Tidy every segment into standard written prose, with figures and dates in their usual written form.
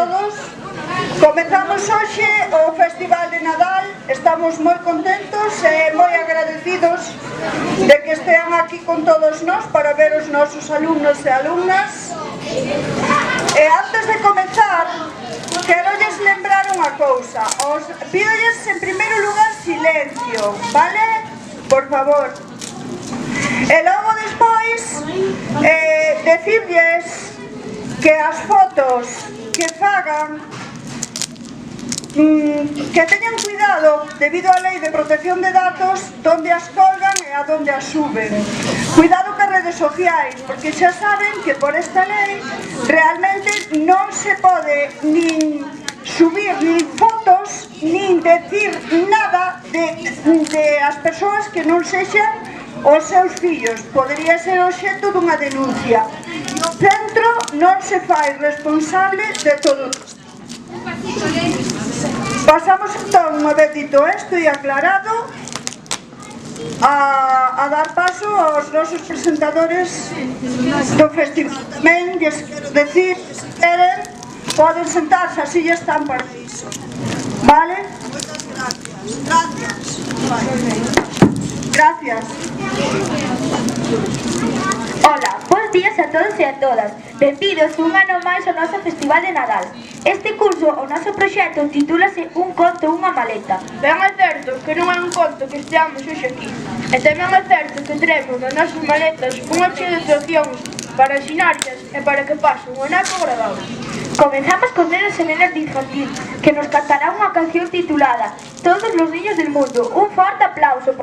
todos. Comezamos hoxe o Festival de Nadal. Estamos moi contentos e moi agradecidos de que estean aquí con todos nós para ver os nosos alumnos e alumnas. E antes de comezar, querolles lembrar unha cousa. Pídolles en primeiro lugar silencio, vale? Por favor. E logo despois decirlles que as fotos que fagan que teñan cuidado debido á lei de protección de datos donde as colgan e a donde as suben. Cuidado cas redes sociais, porque xa saben que por esta lei realmente non se pode nin subir nin fotos nin decir nada de as persoas que non sexan os seus fillos. Podería ser obxecto dunha denuncia. O centro non se fai responsable de todo. Pasamos entón, unha vez dito isto e aclarado, a dar paso aos nosos presentadores do festival. Tamén lles quero decir que se queren poden sentarse, así ya están para iso. Vale? Moitas gracias. Gracias. Ola, bons días a todos e a todas. Benvidos un ano máis ao noso Festival de Nadal. Este curso, o noso proxecto, titúlase Un conto, unha maleta. Ben é certo que non é un conto que esteamos hoxe aquí. E tamén é certo que traemos nas nosas maletas unha chea de situacións para ensinarlles e para que pasen un ano agradable. Comenzamos con nenos e nenas de infantil, que nos cantará unha canción titulada Todos los niños del mundo. Un forte aplauso.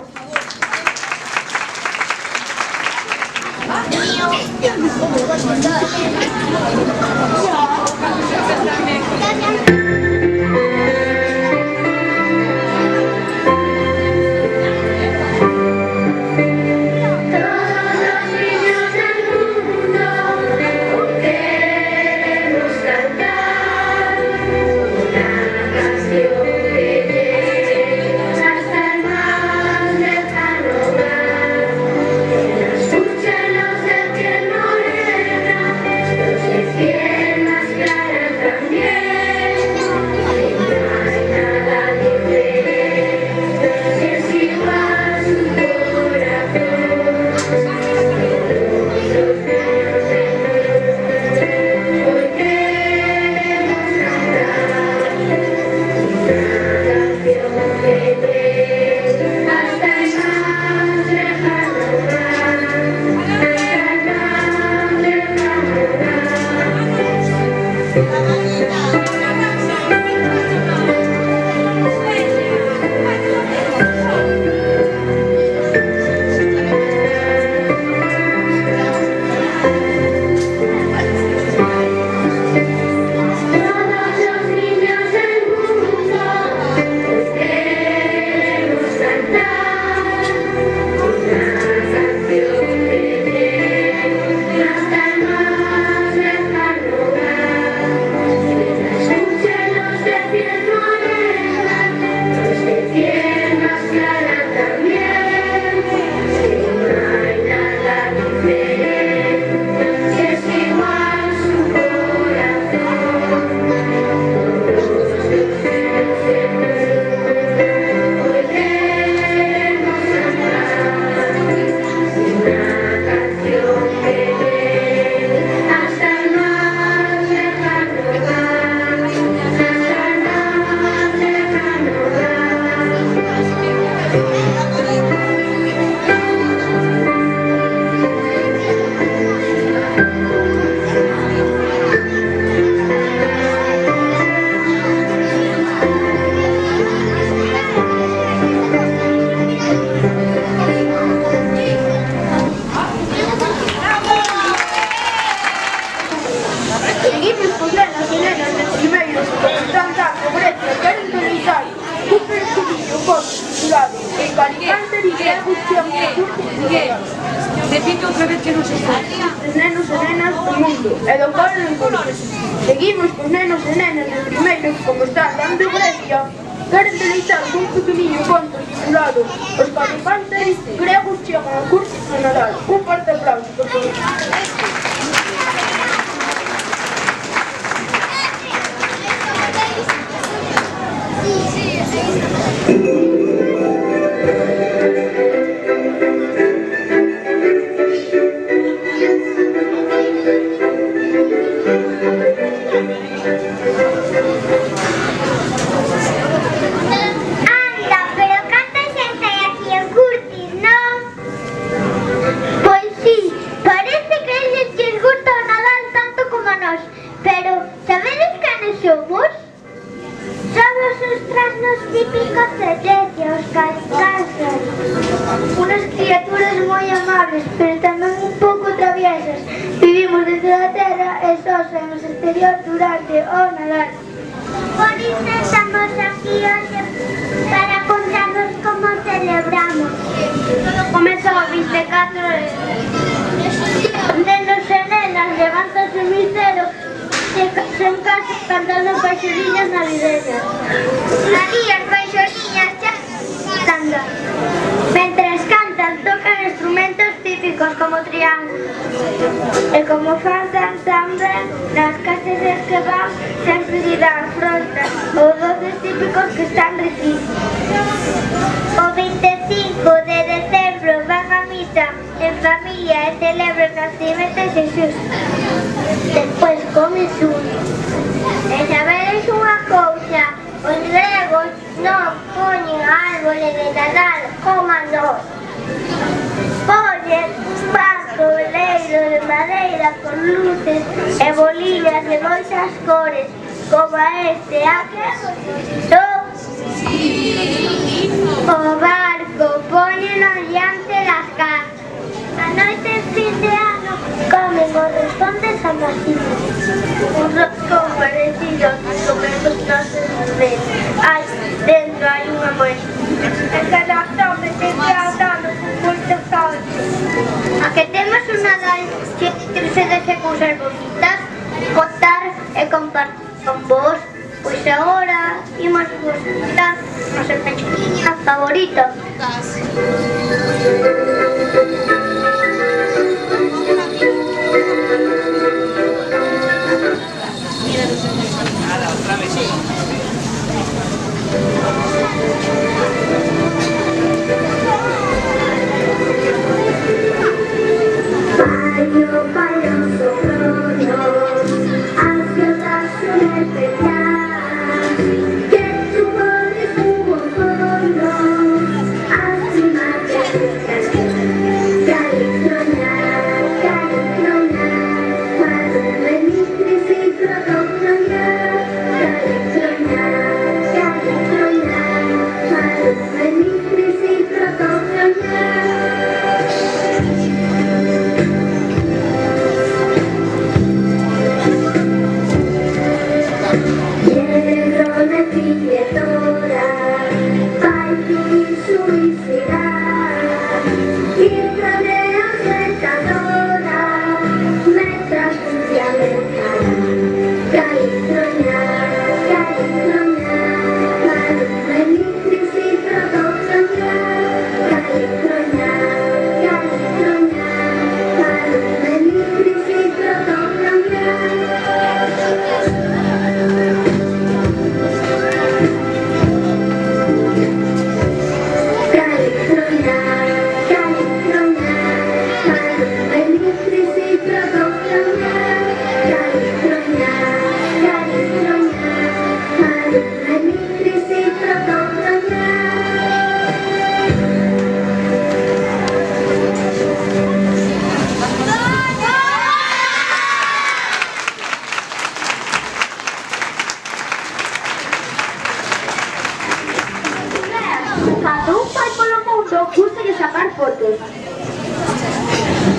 Repito outra vez que non se escoita. Os nenos e nenas do mundo e do coro do encontro. Seguimos cos nenos e nenas do primeiro que, como están dando Grecia, queren deleitar un pequeniño conto titulado Os califantes gregos chegan ao curso de Nadal. Un forte aplauso, por favor. da terra e só nos exterior durante o Nadal. Por iso estamos aquí hoxe para contarnos como celebramos. Comeza o 24 nenos e nenas levantanse o mistero e en casa cantando paixoriñas navideñas. Aí as paixoriñas xa cantan. Mentres cantan, tocan instrumentos típicos como triángulos. E como cantan tamén, nas casas que van sempre lle dan frotas ou doces típicos que están riquísimos. O 25 de decembro van a misa en familia e celebran o nacimento de Xesús. Despois come xusto. E sabedes unha cousa, os gregos non poñen árbole de Nadal como a nós. Poñen pasto veleiro de madeira con luces e boliñas de moitas cores, como este aquí. O barco poñeno diante das casas. A noite en fin de ano comen o roscón de San Basilio. Un roscón parecido que comemos nosos bebés. Ai, dentro hai unha moeda. E cada tome ten tratado con moito calcio. A que temos un Nadal que se dexe cousas bonitas, contar e compartir con vos. Pois agora imos vos contar nosa pechina favorita.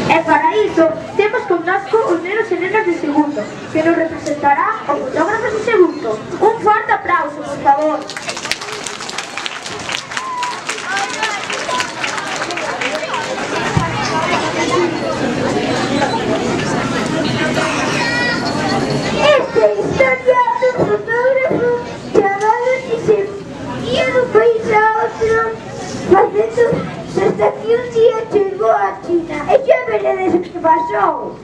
E para iso temos connosco os nenos e nenas de segundo, que nos representará o fotógrafo de segundo. Un forte aplauso, por favor. Esta historia do fotógrafo chamado Xisem ia do país a outro facendo hasta que un día chegou a China. E xa veredes o que pasou.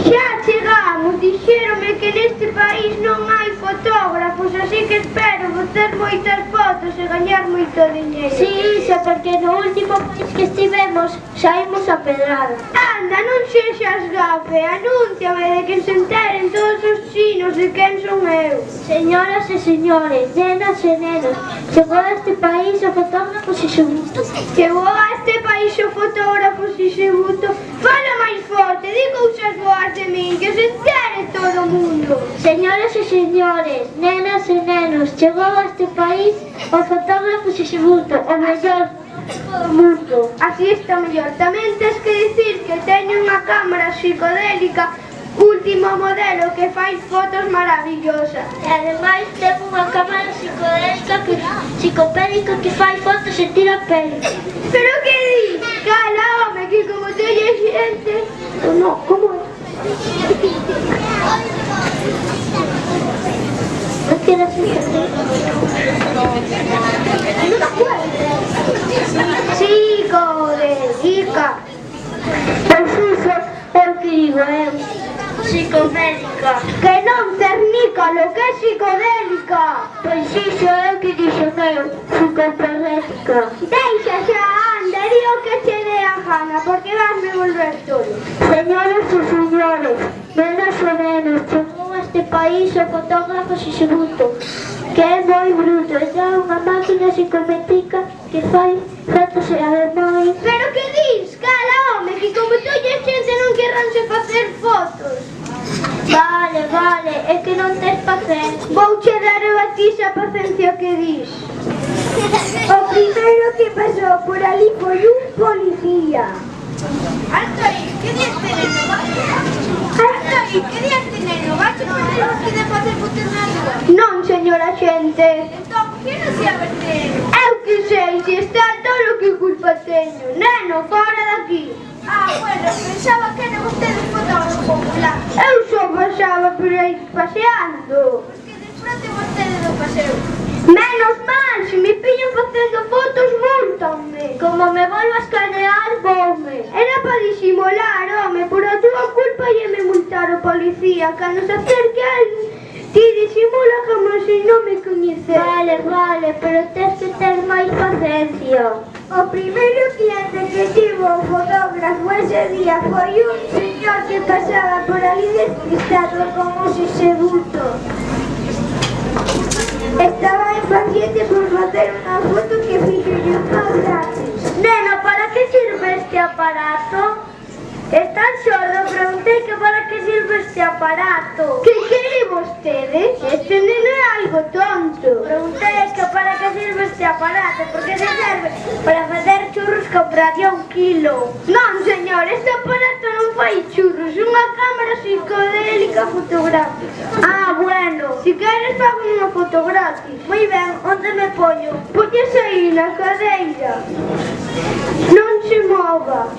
Xa chegamos, dixéronme que neste país non hai fotógrafos, así que espero facer moitas fotos e gañar moito diñeiro. Si, iso, porque no último país que estivemos saímos a pedrada. Anda, non xexas gafe, anúnciame de que se enteren todos os chinos de quen son eu. Señoras e señores, nenas e nenos, chegou a este país o fotógrafo Xisbuto. Chegou a este país o fotógrafo Xisbuto. Fala máis forte, di cousas boas de min, que se entere todo o mundo. Señoras e señores, nenas e nenos, chegou a este país o fotógrafo Xisbuto, o mellor do mundo. Así está mellor. Tamén tens que dicir que psicodélica último modelo que fai fotos maravillosas. E ademais ten unha cámara psicopédica que fai fotos e tira peli. Pero que di? Cala, home, que como te oye xente... No, como é? Non queres entender? Psicodélica. Pois iso é o que digo eu. Psicopédica. Que non cernica lo que é psicodélica. Pois iso é o que dixo eu. Psicopédica. Deixa xa, anda, di o que che dé a gana, porque vasme volver todo. Señores e señores, menos ou menos, chegou a este país o fotógrafo Sisebuto, que é moi bruto, e trae unha máquina psicométrica que fai fotos e ademais... Pero que dis? Cala, home, que como te oye xente non querranse facer fotos. Vale, é que non tes paciencia. Vouche dar eu a ti esa paciencia que dis. O primeiro que pasou por ali foi un policía. Alto aí, que día este neno? Alto aí, que día este neno? Vais a poner aquí de facer fotos na rúa? Non, señora xente. Entón, que non se abre este neno? Eu que sei, se está todo o que culpa teño. Neno, fora daqui. Ah, bueno, pensaba que era vostede un fotógrafo popular. Eu só pasaba por aí paseando. Que disfrute vostede do paseo. Menos mal, se me pillan facendo fotos, múltanme. Como me volvas escanear, voume. Era para disimular, home, por a túa culpa me multar o policía. Cando se acerque a él, ti disimula como se non me coñecera. Vale, pero tes que ter máis paciencia. O primeiro cliente que tivo o fotógrafo ese día foi un señor que pasaba por ali despistado con o Sisebuto. Estaba impaciente por facer unha foto que fixolle máis gratis. Neno, para que sirve este aparato? Están sordo, preguntei que para que sirve este aparato. Que quere vostede? Este neno é algo tonto. Preguntei que para que sirve este aparato, porque se serve para facer churros compraría 1 kilo. Non, señor, este aparato non fai churros, unha cámara psicodélica fotográfica. Ah, bueno. Si queres, fago unha foto gratis. Moi ben, onde me poño? Póñese aí na cadeira. Non se mova.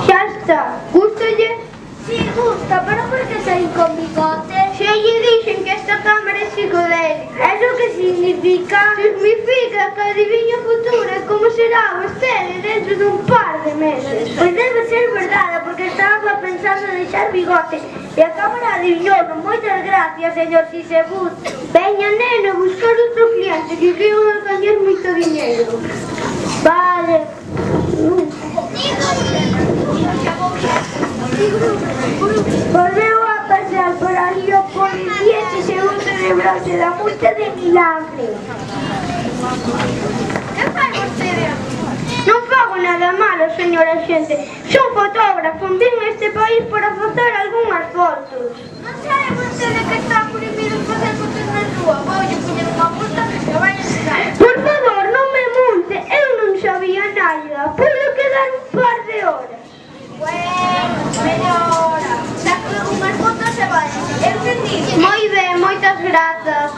Xa está. Gústalle? Sí, gusta, pero por que saí con bigote? Xa lle dixen que esta cámara é psicodélica. ¿Eso que significa? Significa que adivinha o futuro e como será vostede dentro dun par de meses. Pois debe ser verdade, porque estaba pensando en deixar bigote e a cámara adivinhou. Moitas gracias, señor Sisebut. Veña, neno, buscar outro cliente que quero gañar moito diñeiro. Vale. Volveu a pasar por ali o policía e Sisebuto librouse da multa de milagre. Que fai vostede? Non fago nada malo, señora xente. Son fotógrafo, vim a este país para facer algunhas fotos. Non sabe vostede que está prohibido facer fotos na rúa? Voulle poñer unha multa e vai a estar. Por favor, non me multe, eu non sabía nada. Podo quedar un par de horas. Bueno, media hora. Saco unhas fotos e vai. Eu entendi. Moi ben, moitas grazas.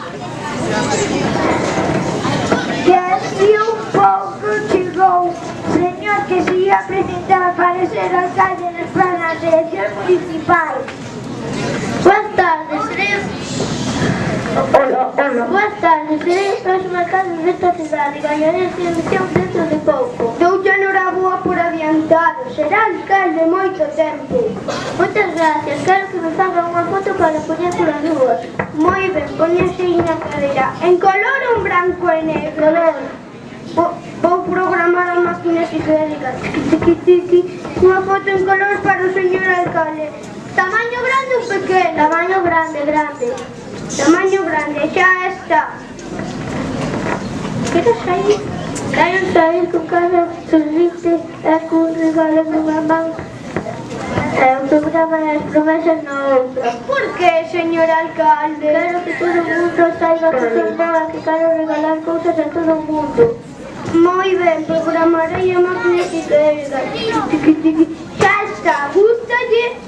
Que así un pouco chegou. Señor que se ia presentar para ser alcalde nas eleccións municipais. Boas tardes, serei... Hola. Boas tardes, serei o próximo alcalde desta cidade. Gañarei esta elección dentro de pouco. Doulle enhoraboa por adiantado. Será alcalde moito tempo. Moitas gracias, quero que me faga unha foto para poñer polas rúas. Moi ben, poñese aí na cadeira. En color ou branco e negro? Color. Vou programar a máquina psicodélica. Tiqui. Unha foto en color para o señor alcalde. Tamaño grande ou pequeno? Tamaño grande. Tamaño grande, xa está. Quero sair? Quero sair con cara sorrinte e con regalo nunha man. E o programa das promesas na outra. Por que, señor alcalde? Quero que todo o mundo saiba que son boa, que quero regalar cousas a todo o mundo. Moi ben, programarei a máquina psicodélica. Tiqui. Xa está, gústalle?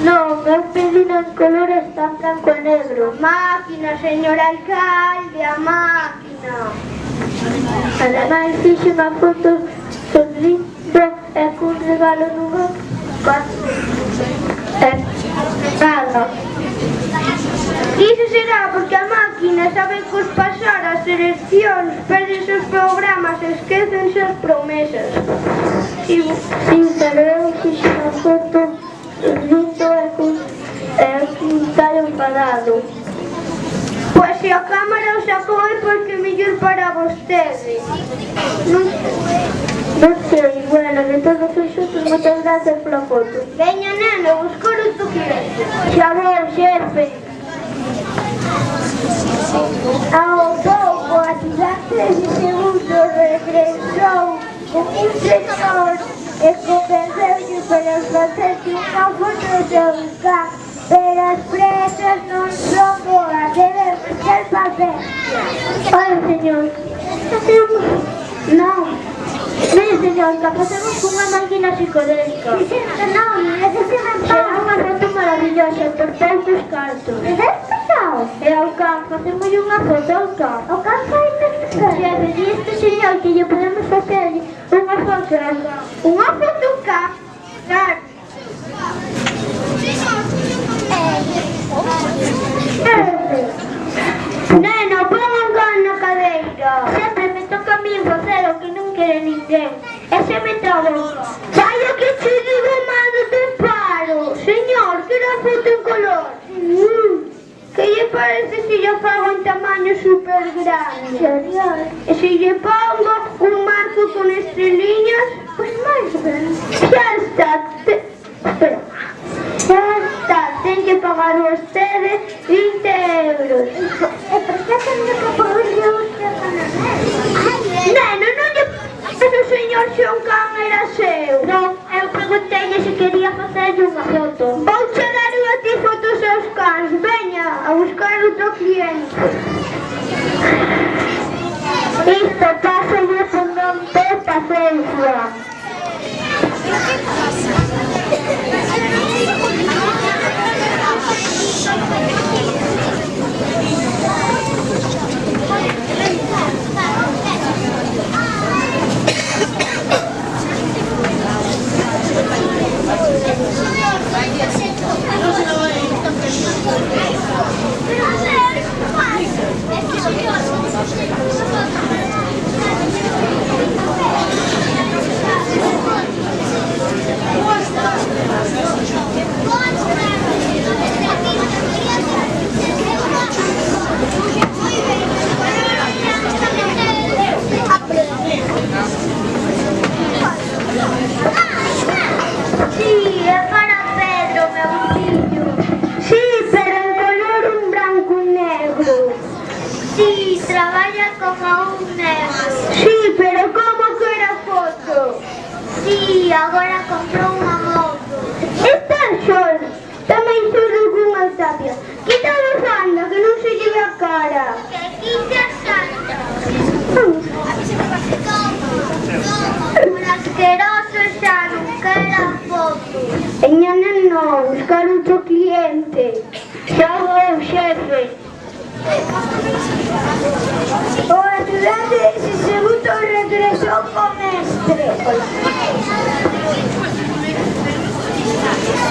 Non, eu pedino en color está en branco e negro. Máquina, señor alcalde, a máquina. Ademais, fixe unha foto sorrindo e cun regalo nunha nada. Iso será porque a máquina sabe que os pasar as eleccións perden os programas e esquecense as promesas. Sí, pero eu fixe unha foto sorrindo e cun tal enfadado. Pois se a cámara o sacou é porque é mellor para vostede. Non sei, bueno, de todos os xuntos, moitas gracias pola foto. Veña, neno, buscar o tu queres. Xa vou, xefe. Ao pouco, a cidade de segundo regresou con un señor e convenceulle para facerse unha foto de un can, pero as presas non son boas, deben ser paciencia. Oye, señor, non. Mire, señor, que facemos unha máquina psicodélica. Non, será unha foto maravillosa por poucos cartos. E ao can, facemos unha foto ao can. O can fai xefe, di este señor que lle podemos facer unha foto ao can. Unha foto ao can? Claro. Neno, pon un can na cadeira. Sempre me toca a mí facer o que non quere ninguén. E se me trabo. Vaya que che digo, mando te paro. Señor, quero a foto en color. Que lle parece se lle fago en tamaño super grande? Señor. E se lle pongo un marco con estreliñas? Pois máis ben. Xa está. Espera. Xa está. Ten que pagar vostede 20 euros. E por que tengo que pagar usted a Neno, non lle... Pero o señor se un can era seu. Non, eu pregunteille se quería facerlle unha foto. Vou che dar a ti fotos aos cans. Veña a buscar outro cliente. Isto pasa por non ter paciencia. Sí, é para Pedro, meu fillo. Sí, pero en color un branco e negro. Sí, traballa como un negro. Sí, pero como que era foto? Sí, agora comprou unha moto. Está sol. Tamén solo cunha tapia. Quita a bufanda, que non se lleve a cara. Que quite a santa. Un asqueroso xa non quera foto. Veña, neno, buscar outro cliente. Xa vou, xefe. O ayudante de ese segundo regresó con mestre.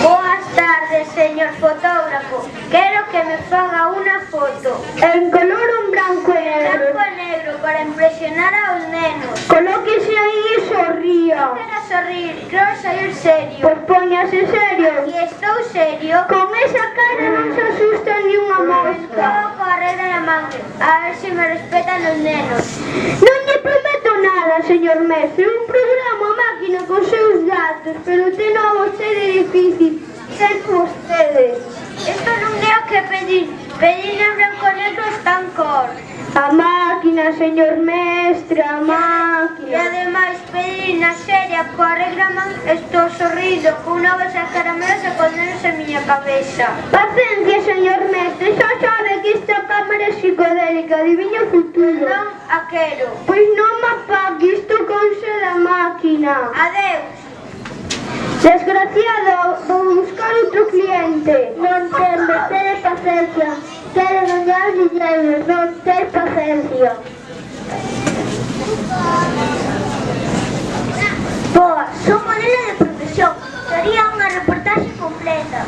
Boas tardes, señor fotógrafo. Quero que me faga unha foto. En color un blanco e negro. Blanco e negro para impresionar aos nenos. Colóquese aí e sorría. Quero sorrir, quero sair serio. Pois póñase serio. E estou serio. Con esa cara non se asusta ni unha mosca. Estou coa regla na man. A ver se me respetan os nenos. Non lle prometo nada, señor mestre. Un programa máquina con seus datos, pero ten a vostede difícil. Ser vostede. Isto non é o que pedir. Pedir en branco e negro está en cor. A máquina, señor mestre, a E máquina. ademais pedir na seria coa regla man. Estou sorrindo con unha bolsa de caramelos e con nenos en miña cabeza. Paciencia, señor mestre, xa sabe que esta cámara é psicodélica, adivinha o futuro. Non a quero. Pois non me apague, isto cousa da máquina. Adeus. Desgraciado, vou buscar outro cliente. vostedes non ter paciencia. Boa, son modelo de profesión. Sería unha reportaxe completa.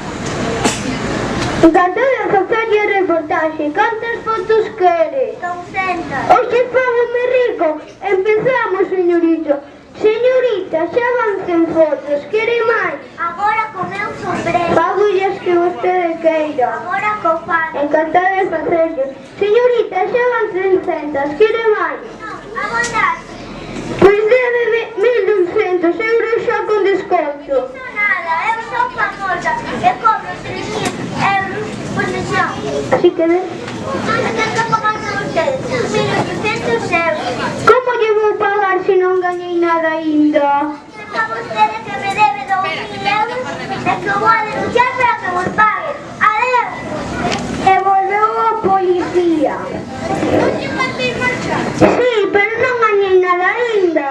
Encantado de facerlle a reportaxe. Cantas fotos quere? 200. Oxe, fágome rico. Empezamos, señorita. Señorita, xa van 100 fotos. Quere máis? Agora co meu sombrero. Fagollas que vostede queira. Agora co pan. Encantada de facerlle. Señorita, xa van 300. Quere máis? A bondade. Pois débeme 1.200 euros xa con desconto. Non nada, eu son famosa e cobro 3.000 euros por sesión. Así que ven. Non se ten que pagar a vostedes 1.800 euros. Como lle vou pagar se non gañei nada aínda? A vostede que me debe 2.000 euros e que o vou a denunciar para que vos pague. Adeus. E volveu a policía. Non lle mandei marchar. Sí, pero non gañei nada aínda.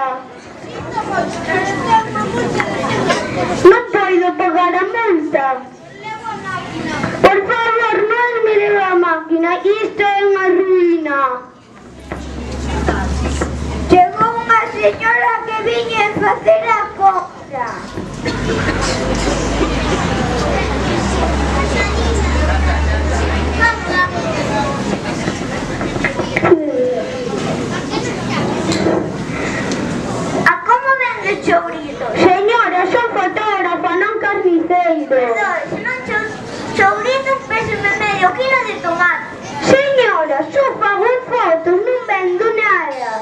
Sinto moito, pero ten unha multa de 100 euros. Non podo pagar a multa. Levo a máquina. Por favor, non me leve a máquina. Isto é unha ruína. Chegou unha señora que viña a facer a compra. A como vende chourizo? Señora, son fotógrafa, non carniceiro. Perdón, se non chourizo, péseme medio kilo de tomate. Señora, só fago fotos, non vendo nada.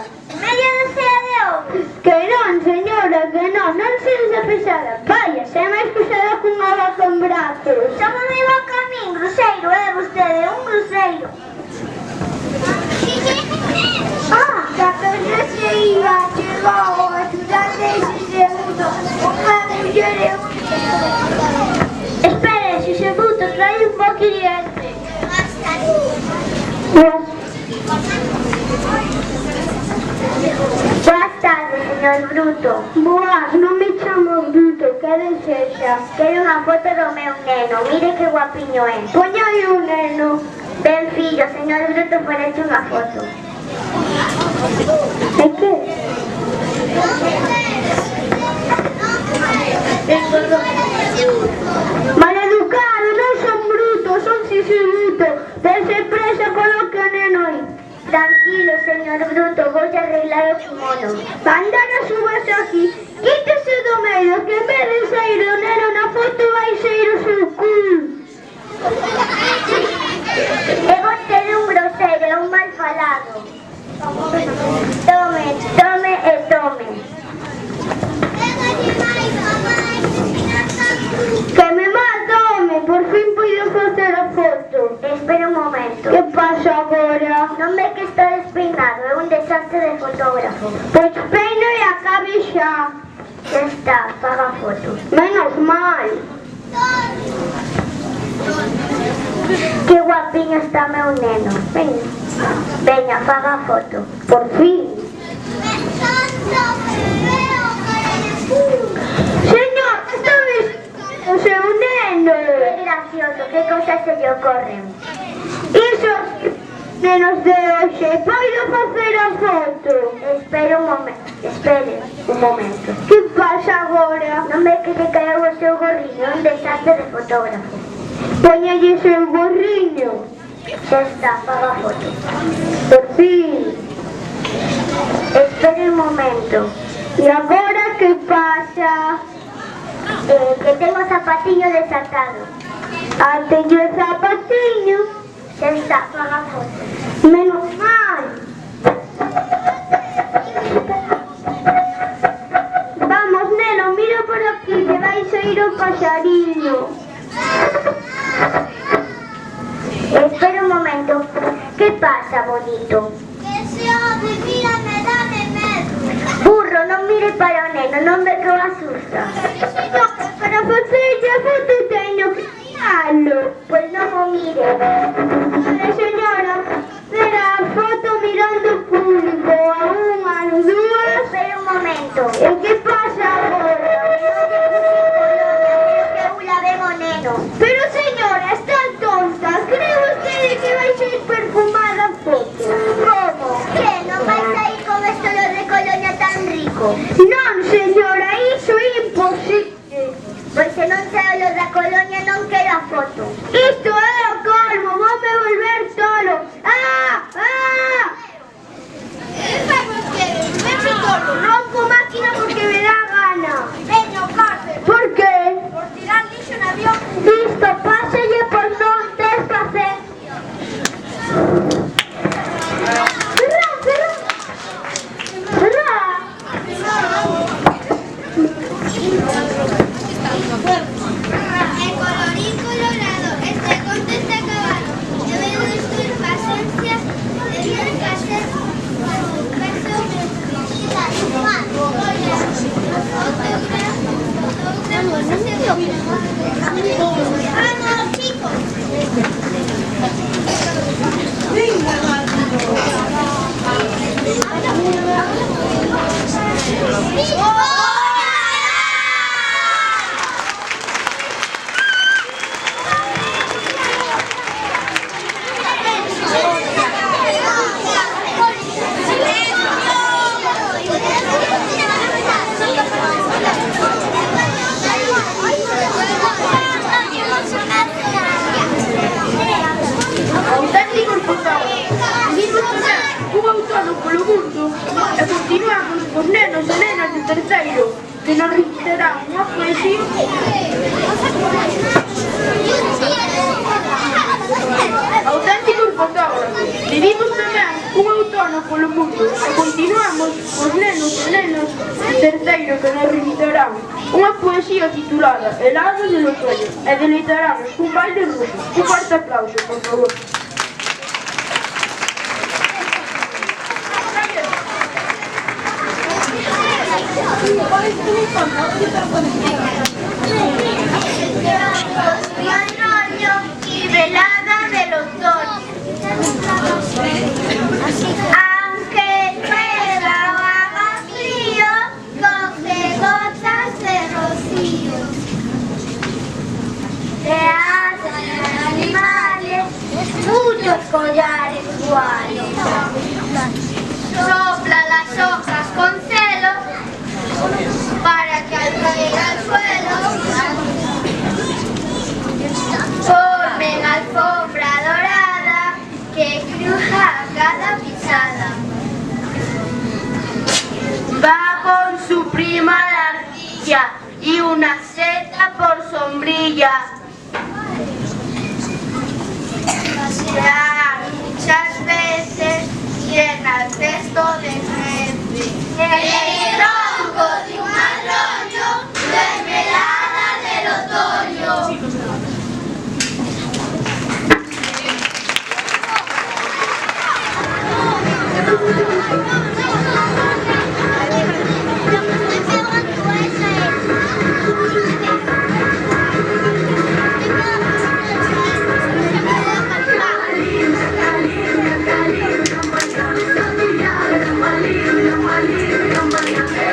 Media docena de ovos. Que non, señora, que non sexa pesada. Vaya, se é máis pesada que unha vaca en brazos. Somos de boca a min, grosseiro, vostede, un grosseiro. Da que se iba, chegou a estudar dese segundo, unha muller e un neno. Espere, Xuxebuto, trae un bo cliente. Boas tardes, señor Bruto. Boas, non me chamo Bruto, que desexa? Quero unha foto do meu neno, mire que guapiño é. Poña aí un neno. Ben, fillo, señor Bruto, fareche unha foto. E que? Maleducado, non son bruto, son Xuxebuto. Dense presa, coloque o neno aí. Tranquilo, señor Bruto, vou arreglar o kimono. Andara, subas aquí. Quítese do medio, que en vez de sair o neno na foto vai sair o seu cul. É vostede un grosseiro, é un mal falado. Tome, tome e tome. Que me mata, home, por fin puido facer a foto. Espera un momento. Que pasa agora? Non ve que está despeinado, é un desastre de fotógrafo. Pois peino e acabe xa. Xa está, faga a foto. Menos mal. Que guapiño está meu neno. Veña, veña, faga a foto. Por fin. Señor, esta vez o seu neno. Que gracioso, que cosas se lle ocurren. Iso, nenos de hoxe, podo facer a foto. Espere un momento. Que pasa agora? Non ve que se caeu o seu gorriño, é un desastre de fotógrafo. Poñalle seu gorriño. Xa está, faga a foto. Por fin. Espere un momento. E agora que pasa? Que tengo o zapatiño desatado. Ateño o zapatiño. Xa está, faga a foto. Menos mal. Vamos, neno, mira por aquí, que vai sair o paxariño. Espera un momento. Que pasa, bonito? Que se ode, mírame, dame medo. Burro, non mire para o neno, non ve que o asusta. Señor, para facerlle a foto teño que miralo. Pois non o mire. Señora, verá a foto mirando o público. A unha, a dúas. Espera un momento. E que pasa agora? Creo que eu la ven o neno. Pero señora, está tonta. Cree vostede que vai ser perfumada público. Non, señora, iso é imposible. Pois se non sei los da colonia non quero a foto. Isto é o colmo, voume volver tolo. ¿Qué sabes que eres? Tolo. Rompo máquina porque me da gana. Veño, cárcel. Por qué? Por tirar lixo en avión. Listo, páselle por non desfacer. El colorín colorado, este conto está acabado. Debe de destruir paciencia, debía de hacer un beso ¡vamos, chicos! Auténticos protagonistas. Vimos un autónomo polo mundo e continuamos cos nenos e nenas de terceiro que nos recitarán unha poesía. Auténticos fotógrafos. Vivimos tamén un autónomo polo mundo e continuamos cos nenos e nenas de terceiro que nos recitarán unha poesía titulada Helado del otoño e deleitaramos cun baile ruso. Un forte aplauso, por favor. Otoño y velada del otoño. Aunque llueva o haga frío, coge gotas de rocío. Te hacen animales, muchos collares iguales. Sopla las hojas con celo para que al caer al suelo formen alfombra dorada que cruja cada pisada. Va con su prima la ardilla y una seta por sombrilla. Ya muchas veces llena el cesto de gente. El tronco de un arroyo, mermelada del otoño. Malia,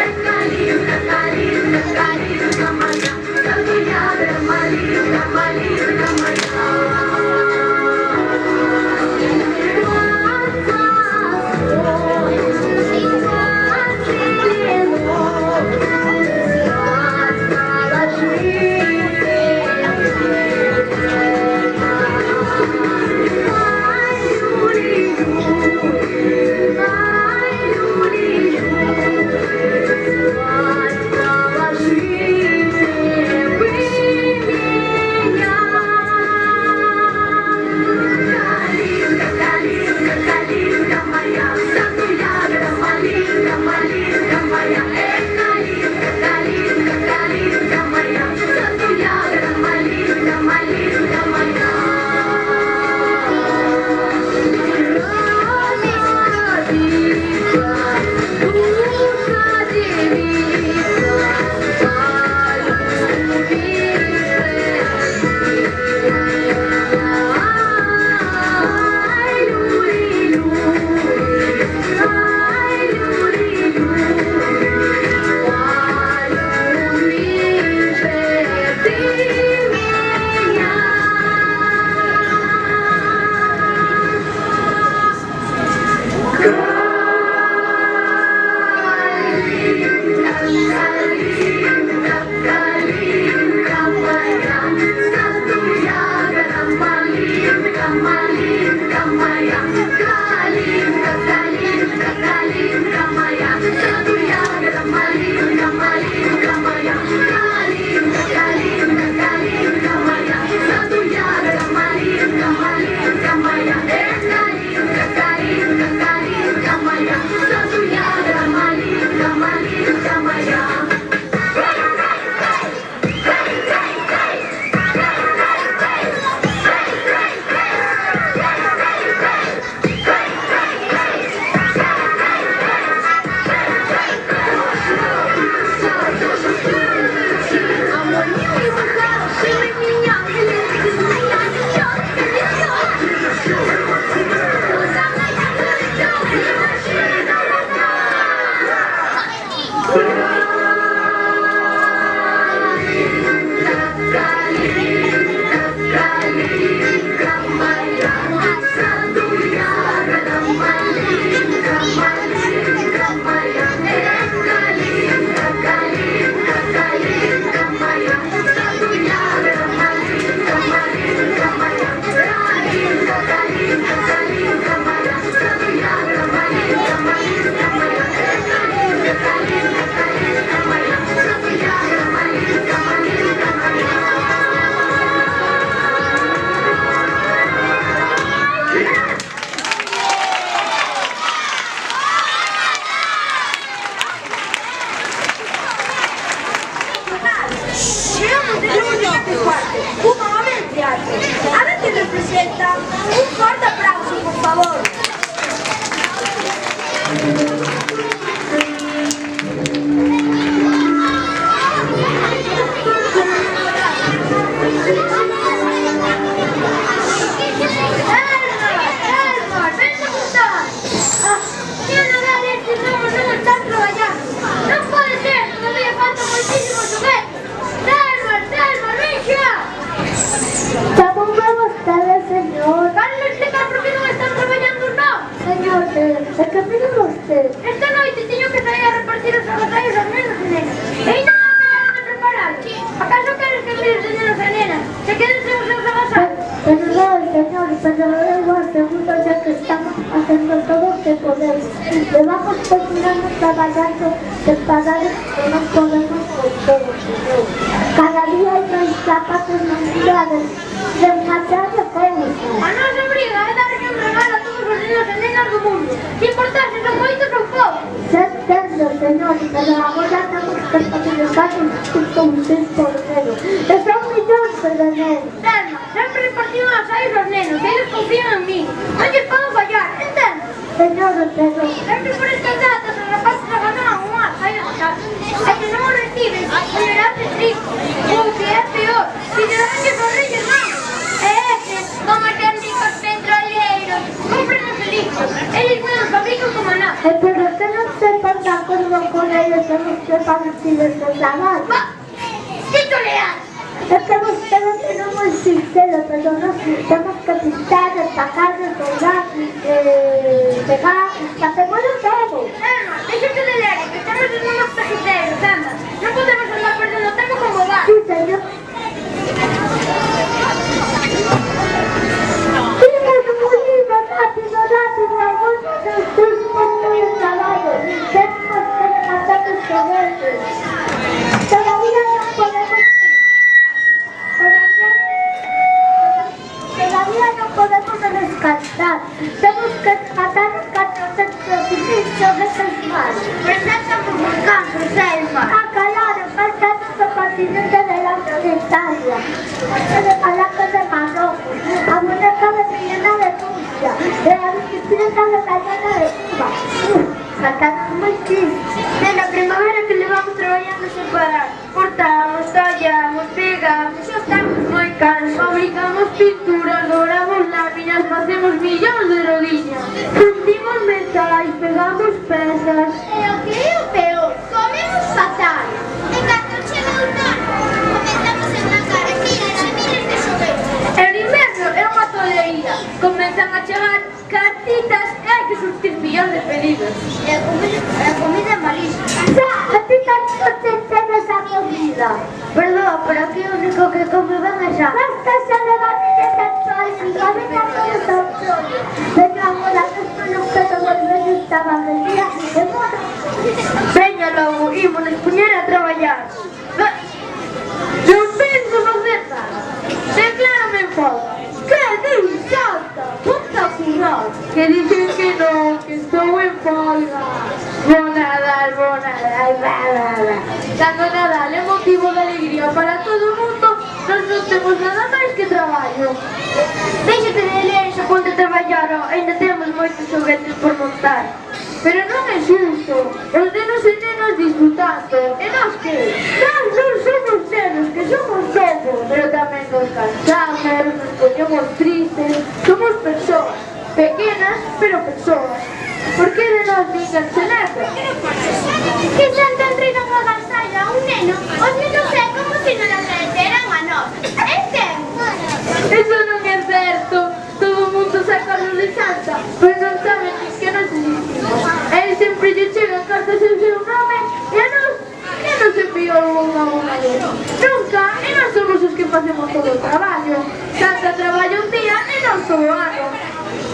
que podéis. Llevamos por un año trabajando de pagar que no podemos con todo, Señor. Cada día hay más zapatos mundiales, demasiado feos. A nosa obriga é darlle un regalo a todos os nenos e nenas do mundo. Se importarse son moitos ou poucos. Ya entiendo, Señor, pero ahora tenemos que facilitar un discurso por cero. Que son millones de nenos. Telma, sempre repartimos as aí os nenos, eles confían en mí. Non lles podo fallar, entende? Señor, Sempre por estas datas os rapaces aganan un ar, aí a casa. E se non o reciben, volverase triste. Ou que é peor, se lle danlle os reyes magos. E eses, como ten ricos petroleiros, compren os elixos. Eles mesmos fabrican como nada. pero que no se porta con ellos, tenemos que partirles el trabajo. Va, que toleras. Es que ustedes son muy sinceros, pero no tenemos que pintar, destacar, soldar, pegar, hacemos todo. Telma, déxate de ler, que estamos en unos pejiteiros, anda. Non podemos andar perdendo tempo con bobas. Sí, señor. Rápido, algunos de ustedes son muy instalados. Tenemos que levantar nuestros verdes. Todavía no podemos descansar. Tenemos que matar el cartón del precipicio de festival. Presentamos descanso, Selma. Claro, falta nuestro continente de la Italia, de Palacio de Marruecos, a Muñeca de Viena de Rusia, de la bicicleta de Cayena de Cuba. Faltan muy tristes. De la primavera que levamos traballando sen parar. Cortamos, tallamos, pegamos, xa estamos moi cansados. Fabricamos pinturas, doramos láminas, facemos millóns de rodiñas. Fundimos metais, pegamos pezas. E o que é o peor, comemos fatal. E cando chega o outono, comezamos a esmacar e miles de xover. E o inverno é unha tolería. Comenzan a chegar cartitas e hai que surtir millóns de pedidos. E a comida é malísima. A ti tanto te tienes a comida. Perdón, pero aquí o único que come ben é xa. Basta se levante sexual y cabeza con los opciones. Pero ahora después no puedo volver esta batería de modo. Veña logo, ímonos poñer a traballar. Non penso facer nada. Declaro me enfado. Que Deus santa, ponte a currar. Que dicen que non, que estou en folga. Vou nadar, Cando Nadal é motivo de alegría para todo o mundo, nós non temos nada máis que traballo. Déxate de ler e xa ponte a traballar, ainda temos moitos xoguetes por montar. Pero non é xusto, os nenos e nenas disfrutando. E nós que? Nós non somos nenos, que somos novos. Pero tamén nos cansamos, nos poñemos tristes. Somos persoas, pequenas, pero persoas. Por que de nós ninguén se lembra? Que Santa entrega unha gasalla a un neno, os nenos é como se non agradeceran a nós. Eso non é certo. Todo o mundo se acorda de Santa, pero non saben nin que nos existimos. Ele sempre lle chegan cartas en seu nome e a nós que nos enviou unha vez. Nunca, e nós somos os que facemos todo o traballo. Santa traballa un día e nós todo o ano.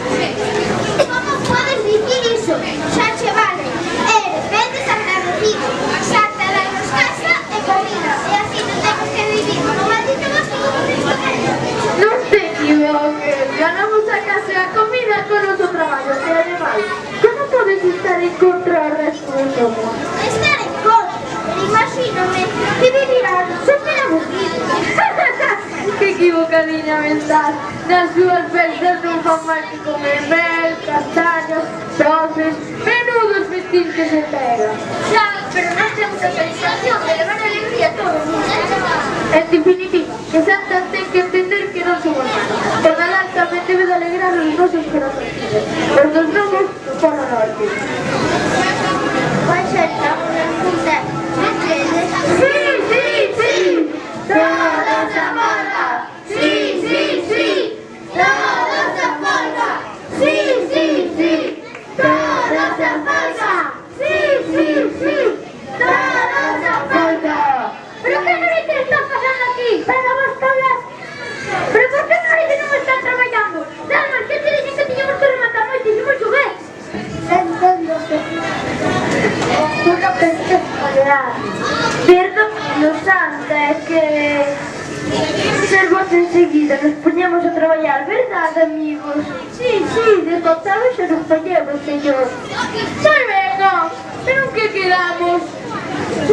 Como podes dicir iso? Xa che vale. Eres desagradecido. Santa danos casa e comida. E así non temos que vivir como maldito gasto como restaurante. Non te equivoques, ganamos a casa e a comida con o noso traballo. E ademais, como podes estar en contra do resto do mundo? Estar en contra. Pero imagínome que vivirán super aburridos. Que equivocadinha mental. Nas súas festas non fan máis que comer mel, castañas, doces, menudos festín que se pega. Xa, pero nós temos a satisfacción de levar alegría a todo o mundo. En definitiva, que Santa ten que entender que non somos malos. O Nadal tamén debe de alegrar os nosos corazones. Os dos novos do Polo Norte. Vai ser tan pregunta. Sí! Todos a folga! Sí! Todos a folga. Sí! Todos a folga! Sí! Todos a folga! ¿Pero qué narices está pasando aquí? Pero vos todas. ¿Pero por qué narices no me están trabajando? Dalmas, ¿qué te dicen que teníamos que rematar enseguida nos poñemos a traballar, verdade, amigos? Sí, de contado xa nos poñemos, señor. Moi ben, non? Pero que quedamos?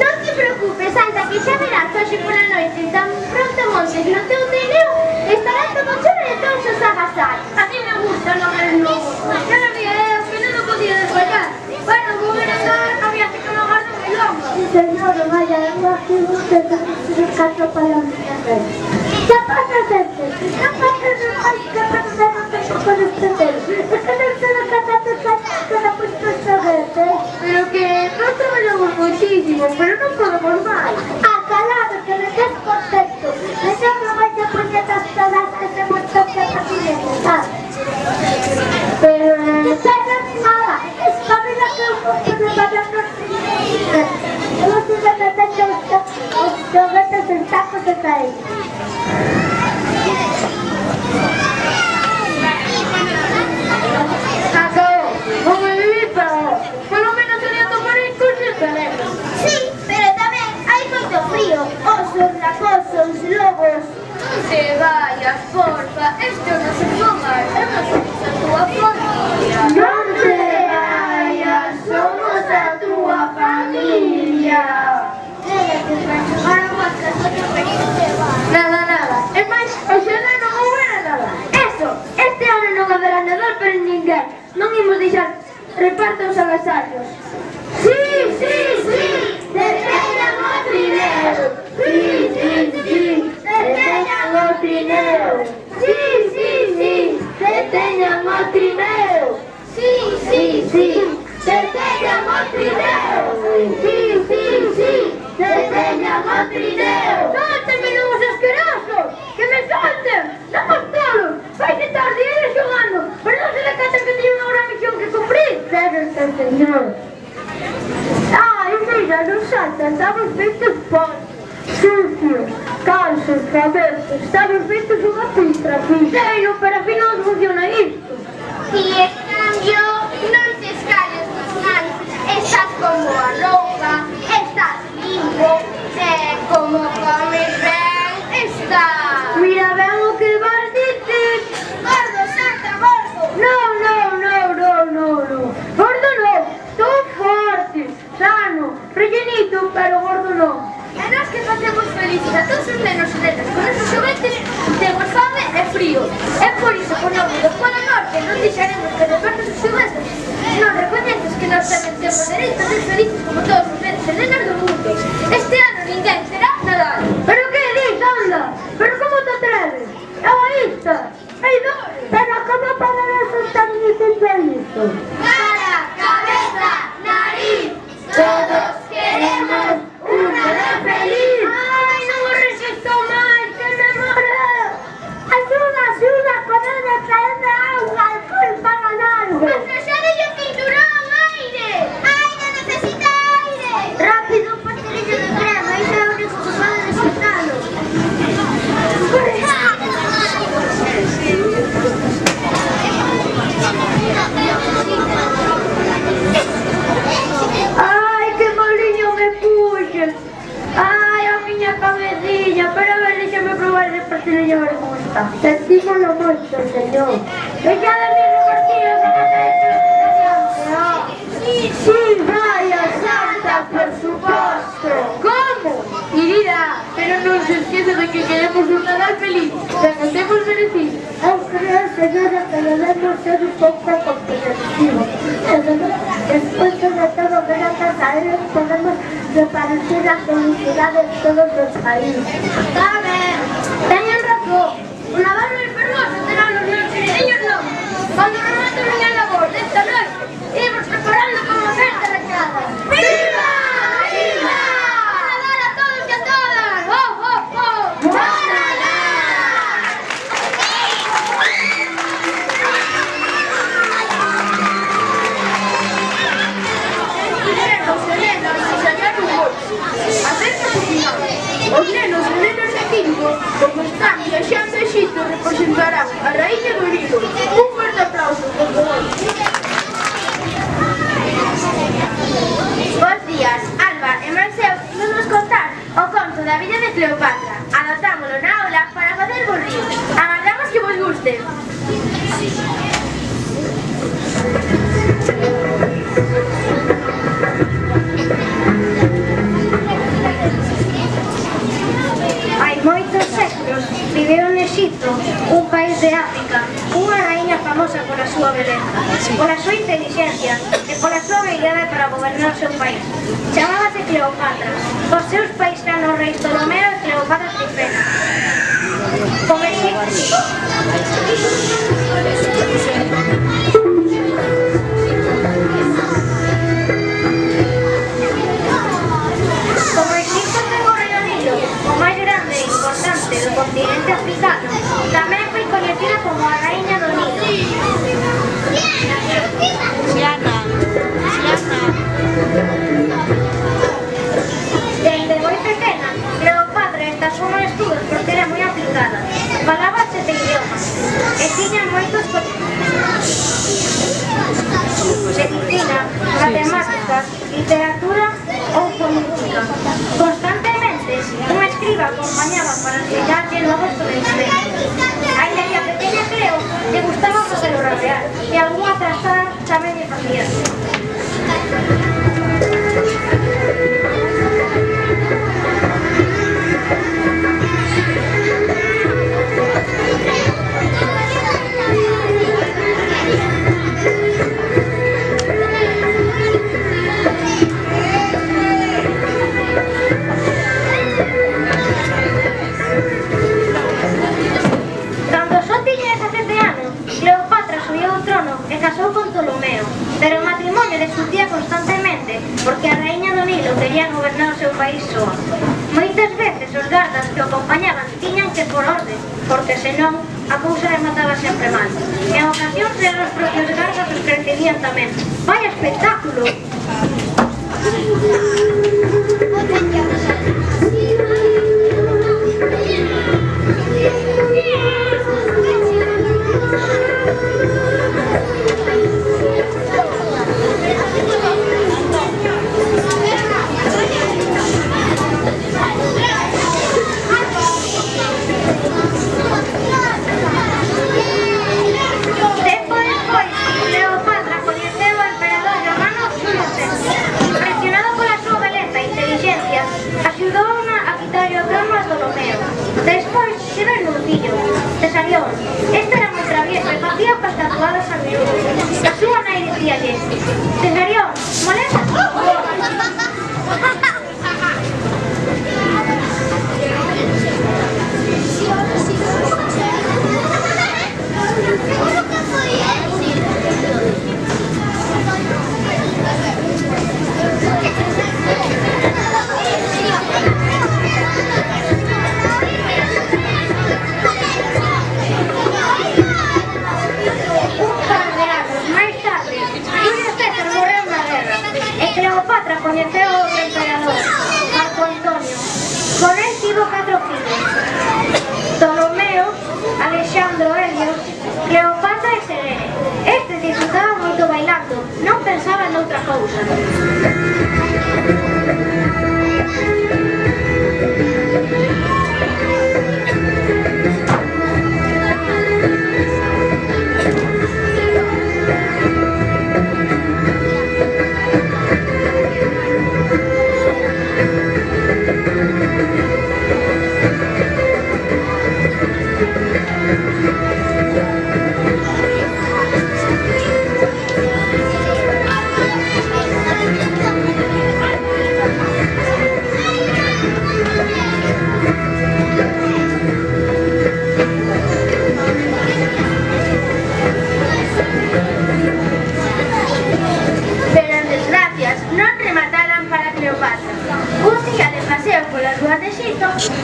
Non te preocupes, Santa, que xa verás hoxe pola noite tan pronto montes no teu trineo estará todo choro de todos os agasallos. A mí me gustan los desnudos. Ya lo vi, que non o podía desfallar. Bueno, como era había que colocar no melón. Sí, señor, vaya, vengo aquí usted de caso para usted. ¿Qué pasa, gente? ¿Qué pasa, ¿Qué pasa? No tengo con ustedes. Es que no se lo cataste que la puesto esta gente. Pero que no trabajamos muchísimo, pero no podemos más. Acalado, que me des contento. Señor, no vaya a poner todas que se muestran que aquí necesitan. Pero nada, es familia que uno puede vaya a no tener. Solo si me meten los juguetes en sacos de caer. Acabó. No me viví, pero por lo menos sería tomar el coche el teléfono. Sí, pero tamén hai moito frío. Osos, raposos, lobos. No te vayas, porfa. Esto no se toma. Hemos visto a tu familia. No te vayas, somos a tu familia. Nada. É máis, hoxe non houbera nada. Eso, este ano non haberá nadar para ninguén. Non imos deixar reparto os agasallos. Sí, deteñan o trineo. Sí, deteñan o trineo. Sí, deteñan o trineo. Sí, deteñan o trineo. Sí, deteñan o trineo. ¡Sólteme, lobos asquerosos! ¡Que me solten! ¡Estamos todos! ¡Vais a estar días xogando! ¡Pero non se decata que teño unha gran misión que cumprir! Déjate, señor. Mira, nos salta, estamos feitos por sucios, cansos, cabezos, estamos feitos unha pistra, Pero, pero a fin non funciona isto. Y en cambio, non te escales tus manos. Estás como a roupa, estás limpo, como comes ben, estás... Mira, ben o que vas dicir. Gordo, Santa, gordo. No. Gordo no, estou forte, sano, rellenito, pero gordo no. E nós que facemos felices a todos os nenos e nenas con esos xoguetes, temos fame e frío. É por iso, por nome do Polo Norte, non deixaremos que repartas os xoguetes. Non recoñeces que nós tamén temos dereito a ser felices como todos os nenos e nenas do mundo. Este ano ninguén será Nadal. Pero que dis, anda? Pero como te atreves? Egoísta, traidor. Pero como poderes estar dicindo isto? Cara, cabeza, nariz, Todos queremos una vez feliz. Ai, non o resisto máis, que me morreu! Ayuda, corona, traedme agua, alcohol para algo. ¡Afloxadelle o cinturón, aire! ¡Aire, necesita aire! Rápido, un pastelillo de crema, iso é o único que pode despertalo. Ai, que moliño me puxen. Ai, a miña cabecilla, pero a ver, déxame probar ese pastelillo me gusta. Sentímoslo moito, señor. Deixa de mi repartir esa batalla. Sí, vaya, Santa, por suposto. Como? Querida, pero non se esquece de que queremos un Nadal feliz. Que nos temos merecido. Eu creo, señora, que debemos ser un pouco competitivos. Despois de todo, gracias a ellos podemos repartir a felicidade de todos os países. Está ben. Teñen razón. O Nadal non é fermoso, terá nos meus queridiños non. Cando remate a miña labor desta noite, imos preparando como festa da casa. ¡Viva! ¡Viva! ¡Nadal a todos e a todas! ¡Bon Nadal! Nenos e nenas, se sacaron bolsa. Acerca o final. Os nenos e nenas de Quinto, como están viaxando a Egipto, representarán a raíña do Nilo. Un fuerte aplauso, por favor. Bos días, Alba e Marceu nos contar o conto da vida de Cleopatra. Anotámolo na aula para facer bons ríos. usted. Hai moitos séculos viveu en Egipto, un país de África, unha raíña famosa pola súa beleza, pola súa inteligencia e pola súa habilidade para gobernar o seu país. Chamábase Cleopatra. Os seus paisanos reis Ptolomeo e Cleopatra Trifena. Como Egipto ten o Reino Nilo, o máis grande e importante do continente africano, tamén foi coñecida como a Raíña do Nilo. Desde moi pequena, Cleopatra estasou en estudos porque era moi aplicada. Falaba 7 idiomas e tiña moitos medicina, matemáticas, literatura ou política. Constantemente, un escriba acompañaba para enseñarlle novos conhecimentos. Ainda que a pequena Cleo lle gustaba facer o rapear e algunha trastada tamén lle facía. Casou con Ptolomeo, pero o matrimonio discutía constantemente porque a raíña do Nilo quería gobernar o seu país soa. Moitas veces os gardas que o acompañaban tiñan que por orde, porque senón a cousa remataba sempre mal. En ocasións eran os propios gardas os que recibían tamén. ¡Vaya espectáculo! Este era moi travieso e facía pas tatuadas a miúdo. A súa nai dicíalle: Cesarión, molestas? Cleopatra coñeceu o emperador, Marco Antonio. Con él tivo 4 fillos: Ptolomeo, Alexandro Helio, Cleopatra e Selene. Este disfrutaba moito bailando, non pensaba noutra cousa.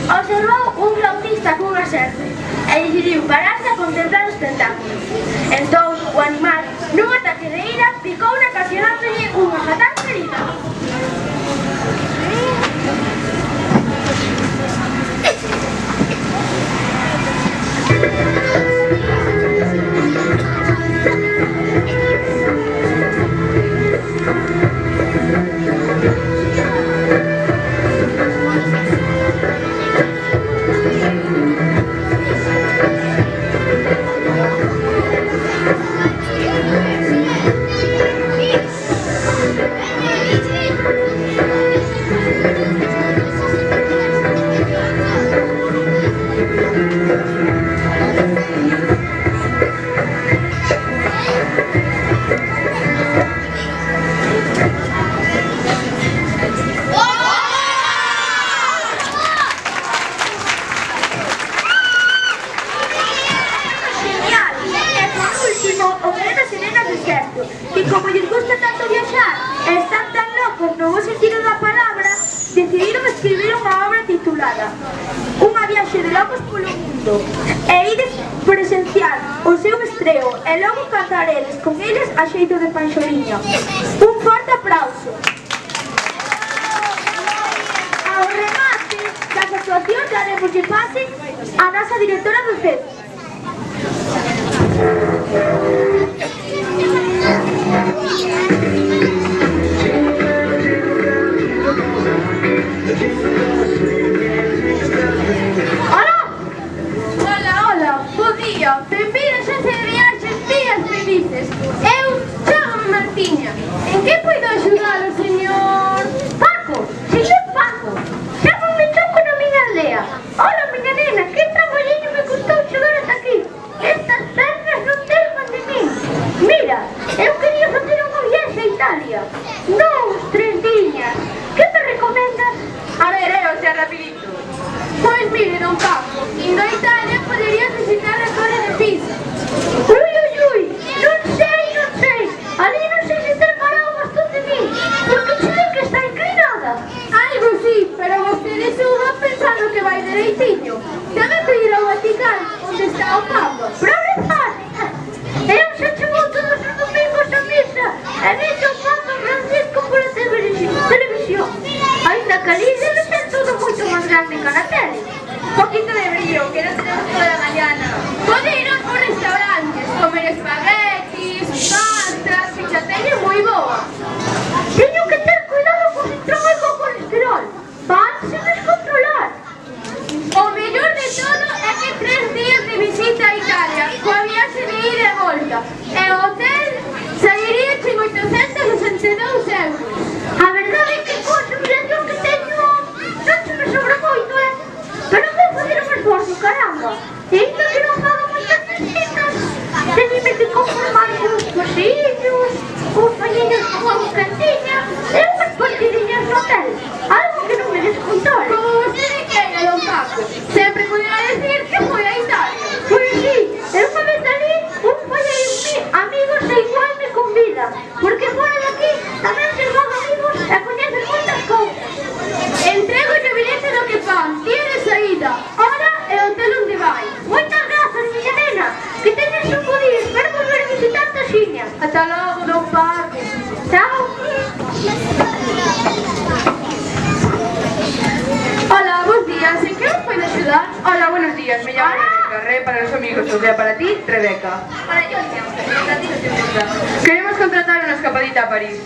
Observou un flautista cunha serpe e decidiu pararse a contemplar o espectáculo. Entón, o animal, nun ataque de ira, picou na ocasionándolle unha fatal ferida. chegada. Unha viaxe de locos polo mundo. E ides presenciar o seu estreo e logo cantaredes con eles a xeito de Panxoliña. Un forte aplauso. Ao remate das actuacións daremos de pase a nosa directora do CEP. Hola, bo día, benvidas a Cedriaxes Días Felices. Eu chamo Martiña. En que podo axudar o señor Paco? Señor Paco, chámame Choco na miña aldea. Hola, miña nena, que traballiño me custou chegar ata aquí. Estas pernas non deixan de min. Mira, eu quería facer unha viaxe a Italia. 2, 3 diñas. Que me recomendas? A ver, o sea, rapidito. Pois mire, don Paco, indo a Italia poderías visitar a Torre de Pisa. Ui, non sei. Ali non sei se ten parado bastante min, porque se ve que está inclinada. Algo sí, pero vostede suba pensando que vai dereitiño. Tamén pode ir ao Vaticano, onde está o Papa. Para rezar. Eu xa chegou todos os domingos a misa e vejo o Papa Francisco pola televisión. Ainda que ali debe ser todo moito máis grande que na tele. Un poquito de brillo, que no tenemos toda la mañana. Pode ir aos bons restaurantes, comer espaguetis, pastas, que xa teñen moi boa. Teño que ter cuidado con se traba co colesterol. Vanse descontrolar. O mellor de todo é que 3 días de visita a Italia, coa viaxe de ida e volta. E o hotel sairía en 862 euros. A verdade é que coa xubilación que teño non se me sobra moito, pero vou facer un esforzo, caramba. E ainda que non faga moitas visitas, teñime que conformar uns pasillos, uns bañiños con agua cantiña e unhas partidinhas no hotel. Algo que non me descontrole. Como vostede queira, don Paco, sempre poderá decir que foi a Italia. Pois sí, e unha vez ali, un fallei amigos e igual me convida, porque fora daqui tamén se fan amigos e coñecen moitas cousas. Entrego o bilhete do que fan, día de saída, hora e hotel onde vai. Moitas grazas, miña nena, que teñes un bo día, espero volver a visitar Taxiña. Ata logo, don Paco. Chao. Hola, bons días, ¿en qué os puedo ayudar? Hola, buenos días, me llamo Rebeca, Re para los amigos, o sea, para ti, Rebeca. Para yo, para ti no te importa. Queremos contratar una escapadita a París.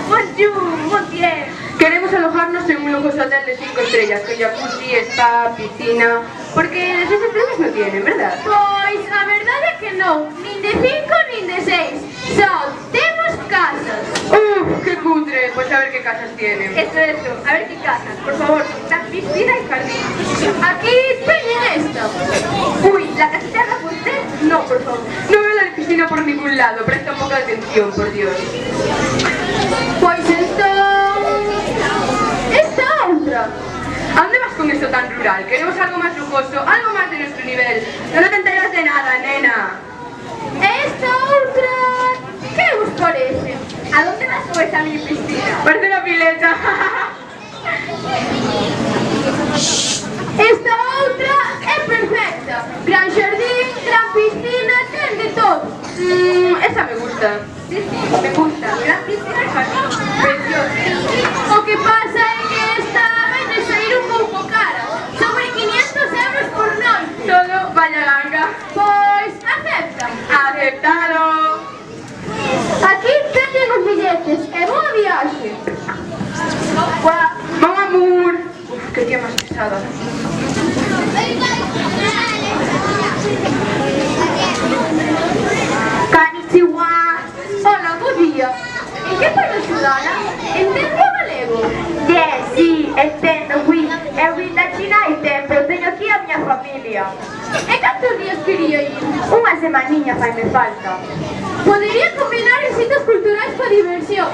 Bonjour, bon dia. Queremos alojarnos en un lujoso hotel de 5 estrellas, con jacuzzi, spa, piscina, porque de 6 estrellas no tienen, ¿verdad? Pois, a verdade é que non, nin de 5 nin de 6, só temos casas. ¡Qué cutre! Pues a ver qué casas tienen. Eso, a ver qué casas. Por favor, la piscina y jardín. Aquí tienen esta. Uy, ¿la casita de usted? No, por favor. No veo la piscina por ningún lado. Presta un poco de atención, por Dios. Pues esta otra. ¿A dónde vas con esto tan rural? Queremos algo más lujoso, algo más de nuestro nivel. No te enteras de nada, nena. Esta otra... ¿Qué os parece? ¿A dónde vas con esa mi piscina? Parece una pileta. Esta outra é perfecta. Gran xardín, gran piscina, ten de todo. Esa me gusta. Sí, me gusta. Gran piscina y jardín. Preciosa. O que pasa é que esta vai de sair un pouco cara. Sobre 500 euros por noite. Todo vaya ganga. Pois, acepta. Aceptado. Aquí teñen os billetes e boa viaxe. Mon amour. Uf, que tía máis pesada. Konnichiwa. Hola, bo día. En que podo axudala? Entende o galego? Yes, sí, entendo, oui. Eu vim da China hai tempo, eu teño aquí a miña familia. E cantos días quería ir? Unha semaniña faime falta. Podería combinar visitas culturais coa diversión.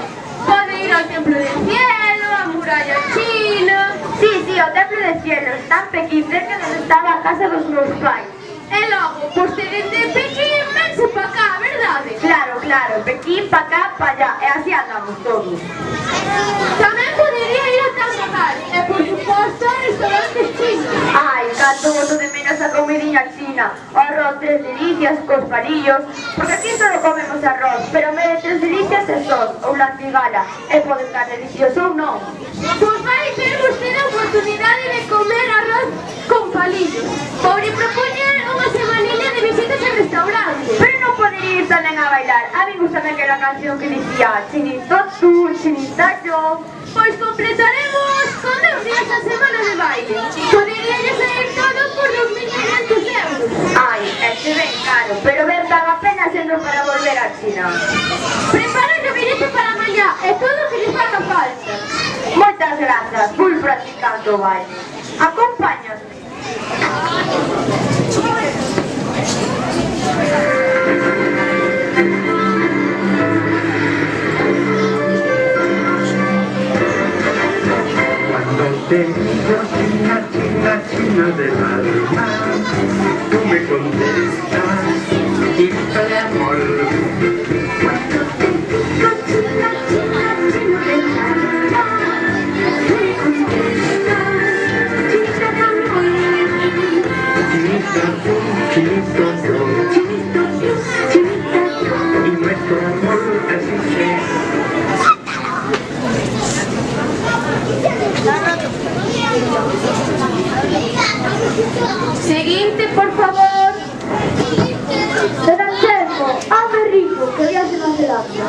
Pode ir ao Templo del Cielo, a Muralla China. Sí, o Templo del Cielo está en Pekín, cerca donde estaba a casa dos meus pais. E logo, vostede de Pekín vense pa cá, verdade? Claro, Pekín, pa cá, pa allá, e así andamos todos. Tamén podería ir a Tangamal e, por suposto, ao restaurante Ai, canto boto de menos a comidinha china. O arroz tres delicias, cos palillos. Porque aquí solo comemos arroz, pero me de tres delicias e sos, ou la cigala. E pode estar delicioso ou non. Pois vai ter vostede a oportunidade de comer arroz con palillos. Pobre propoñer unha semanilla de visitas ao restaurante. Pero non podería ir tamén a bailar. A mí gustame aquela canción que dicía chinito tú, chinita yo. Pois completaremos con 2 días a semana de baile. Poderíalle sair todo por 2.500 euros. Ai, este ben caro, pero ben tan apenas sendo para volver a China. Prepara o billete para mañá e todo o que lle faga falta. Moitas grazas, fui practicando o baile. Acompáñame. Cuando te digo China, China, China del alma, tú me contestas, hija de amor. Cuando te digo China, China, China del alma, me contestas, hija de amor. Chinita tú, chinito yo, chinito tú, chinita yo, y nuestro amor así sea. Seguinte, por favor. Don Anselmo, home rico, que viaxe na Zelanda.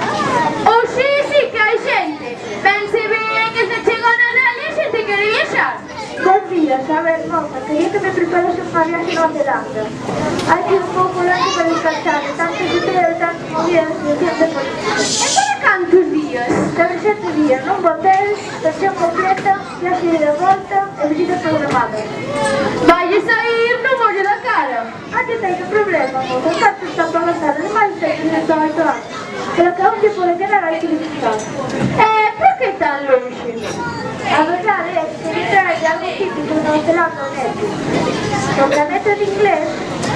Ou si, que hai xente. Pense ben que se chega a Nadal e a xente quere viaxar. Bons días, a ver, moza, quería que me preparase unha viaxe na Zelanda. Hai que ir un pouco longe para descansar, de tanto xuteo, tanto movidas, e sempre política. E para cantos días? Sobre 7 días, nun hotel, pensión completa, viaxe de volta e visitas programadas. Vai sair no mollo da cara. Aquí teño un problema, moza, tanto está para gastar, ademais ten que ir a 8 anos. Pero que aún lle pode quedar hai que visitar. Por que tan longe? A verdade é que literal é algo típico de Nova Zelanda o neto. No planeta de inglés,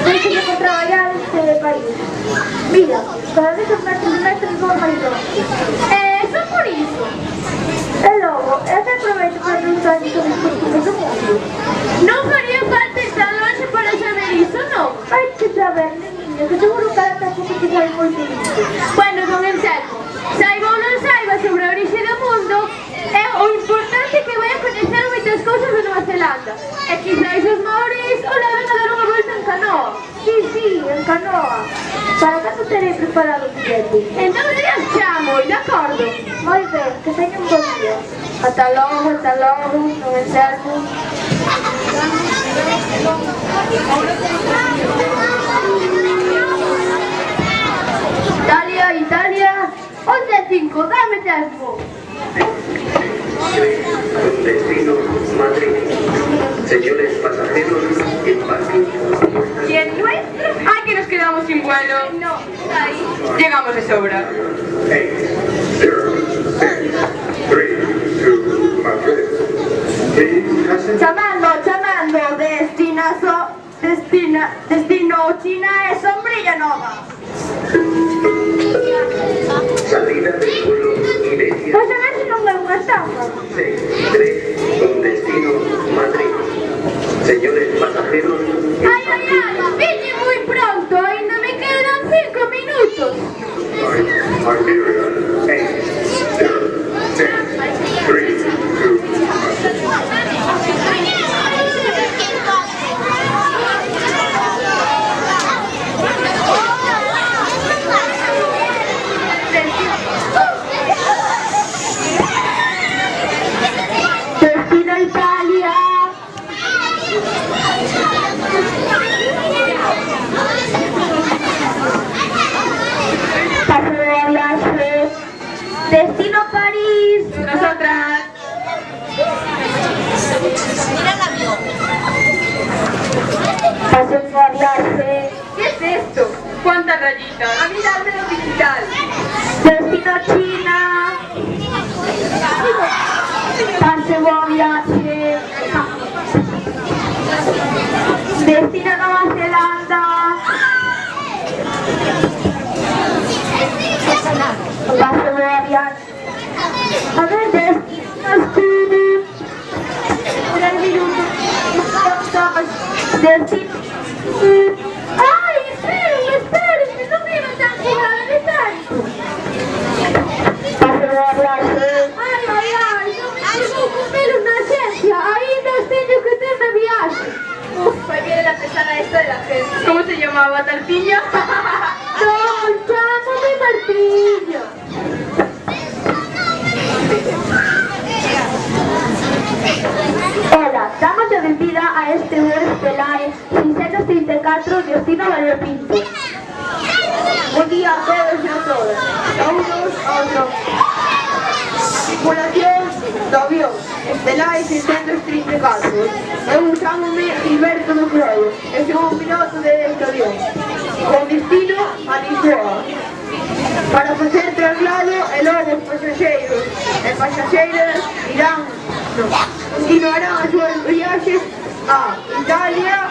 deixe por traballar este país. Mira, cada vez os metros vão máis longe. Só por iso. E logo, ese aproveito para preguntar sobre os costumes do mundo. Non faría falta estar longe para saber iso, non? Hai que saber, niño, que seguro que ahora tampouco te sabe moito disso. Bueno, don Anselmo, saiba ou non saiba sobre a orixe do mundo, o importante é que vai a coñecer moitas cousas de Nova Zelanda. E quizáis os maorís o levan a dar unha volta en canoa. Sí, en canoa. Para cando terei preparado o billete? Entón días chamo, de acordo? Moi ben, que teña un bon día. Ata logo, non Anselmo. Italia, Italia, 11-5, dame tempo. Con destino Madrid. Señores pasajeros, embarquen. ¿Y el nuestro? ¡Ay, que nos quedamos sin vuelo! No, ahí. Llegamos de sobra. 8, 0, 6, 3, 2, Madrid. Please fasten. Chamando, destino China e sombrilla nova. Salida del vuelo Iberia Pois a ver se non é unha estafa. 6-3 con destino Madrid. Señores pasajeros, ¡Ay, vine muy pronto! ¡Ainda me quedan 5 minutos! Iberia 8, 0, 6, 3, 2. Destino Italia. Paseo a viaje. Destino París. Nosotras. Paseo a viaje. ¿Qué es esto? ¿Cuántas rayitas? A mí dame lo digital. Destino China. Paseo a viaje. Destino Nueva Zelanda. Paseo a viaje. A ver, destino China. 3 minutos. chamaba Tartiño? Non, chámame Martiño. Hola, damos a benvida a este World Pelae 634 de Ostino Mario Pinto. Buen día a todos e a todas. Saúdos aos nomes. Tripulación do avión Estelae 634. Eu chámome Gilberto do Croio e son un piloto de este avión con destino a Lisboa para facer traslado e logo os pasaxeiros e pasaxeiras continuarán as súas viaxes a Italia,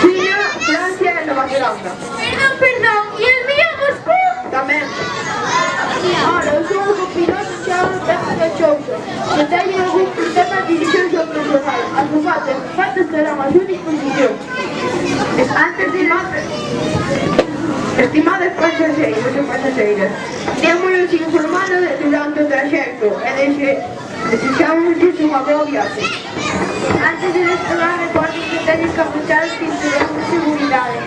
China, Francia e Nova Zelanda. Perdón, e el mío Moscú? Tamén. Ahora, eu sou o copiloto Chao Tejo de Chouso. Se teñen algún problema de dirección sobre o personal, as azafatas estarán a súa disposición. Estimados pasaxeiros e pasaxeiras, témonos informado durante o traxecto e desexámosles unha boa viaxe. Antes de despegar, recorden que teñen que apuntar os cinturóns de seguridade.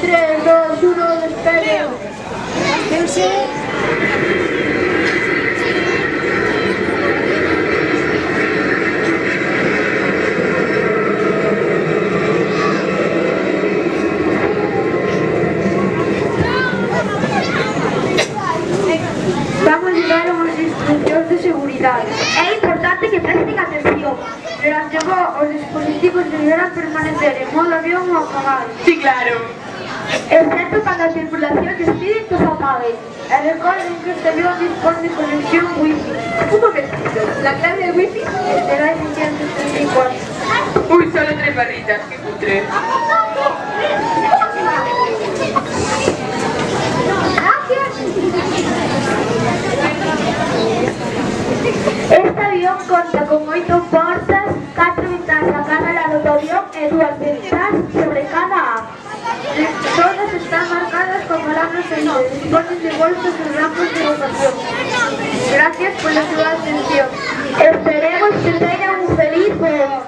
3, 2, 1, despegue. Vamos a llegar a unas instruccións de seguridade. É importante que presten atención. Durante o voo, os dispositivos deberán permanecer en modo avión ou apagado. Sí, claro. Excepto cando a tripulación lles pide que os apague. E recorden que este avión dispone de conexión Wi-Fi. Un momentito, ¿la clave de wifi? Será 634. Uy, solo 3 barritas, qué cutre. Este avión conta con 8 portas, 4 ventanas a cada lado do avión e 2 ventanas sobre cada ave. Todas están marcadas con palabras e disponen de bolsas e rampos de rotación. Gracias por la súa atención. Esperemos que tengan un feliz voo.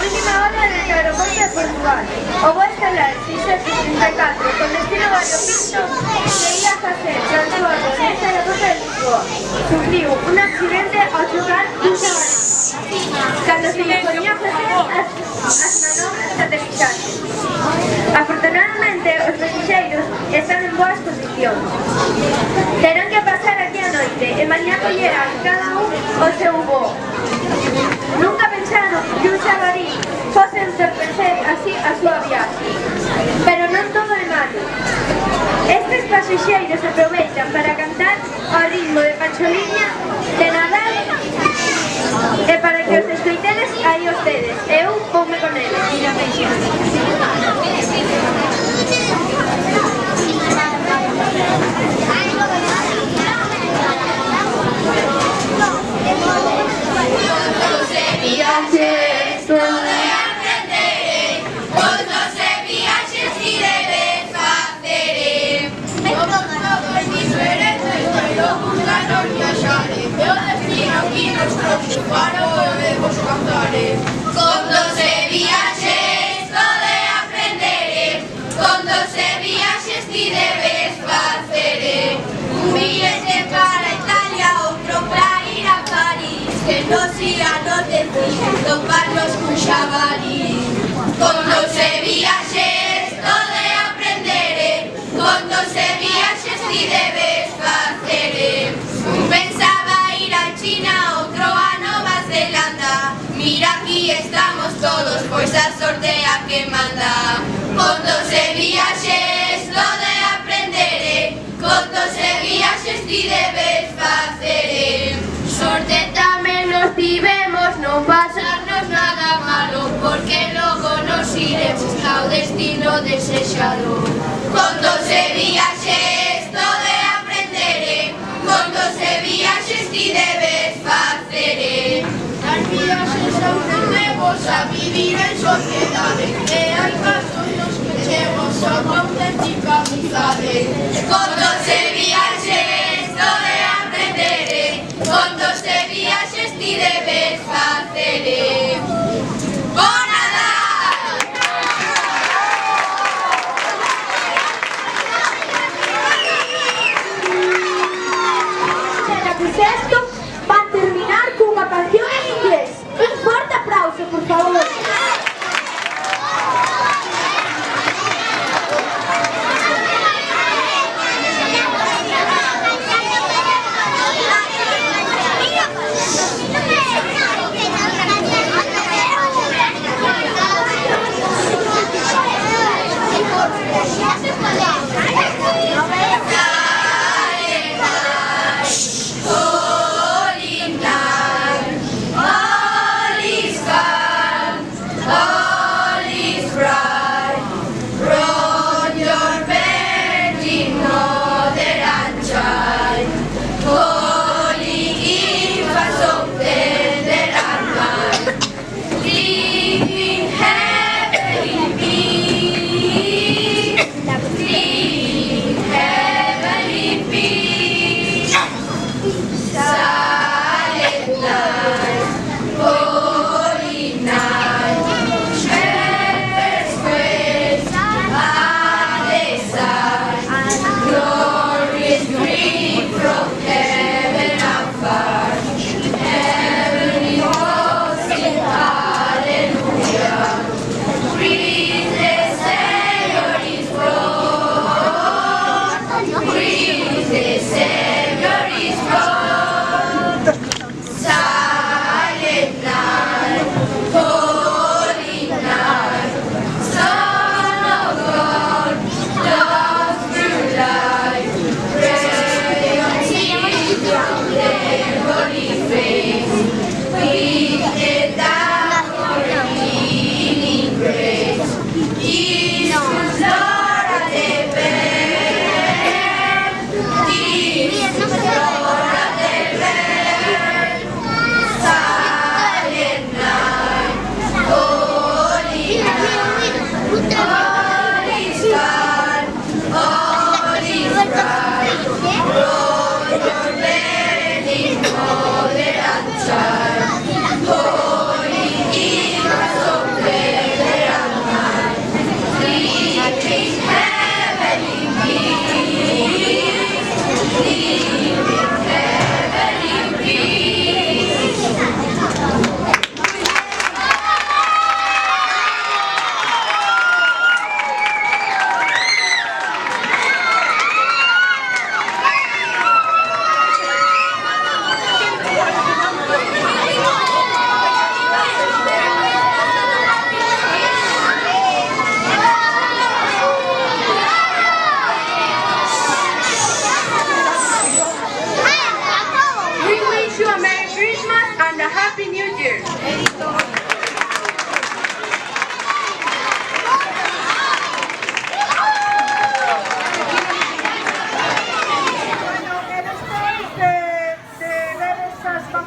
Última hora del aeropuerto de Portugal. O voo estelar 634 con destino Mario Pinto que ia facer transbordo neste aeropuerto de Lisboa. Sufriu un accidente ao chocar un chaval cando se lle ponía a facer as manobras de aterrizaxe. Afortunadamente, os pasaxeiros están en boas condicións. Terán que pasar aquí a noite e mañá collerán cada un o seu voo. Nunca pensaron que un xabarí fose entorpecer así a súa viaxe. Pero non todo é malo. Estes pasaxeiros aproveitan para cantar ao ritmo de Pancholiña, de Nadal e para que os escoitedes aí os tedes. Eu voume con eles. Viajes, todo aprenderé, todos viajes y debes hacer. Todos mis derechos, pero buscaron viajaré. Yo destino que nuestro faro debemos cantar. Con 12 viajes, todo aprenderé, con 12 viajes y debes hacer. Un billete para Italia, otro para ir a París, que no sigan los deciden toparnos con chavalí. Con 12 viajes todo aprenderé, con 12 viajes y debes hacer. Pensaba ir a China, otro a Nueva Zelanda. Mira, aquí estamos todos, pues la sorte a que manda. Con 12 viajes todo aprenderé, con 12 viajes y debes hacer. Sorte tamén nos tivemos, non pasarnos nada malo, porque logo nos iremos ao destino desexado. Con 12 viaxes todo aprenderé, con 12 viaxes ti debes facer. As viaxes aprendemos a vivir en sociedade, e hai casos nos que chegamos a unha auténtica amizade. Con 12 viaxes todo aprenderé, con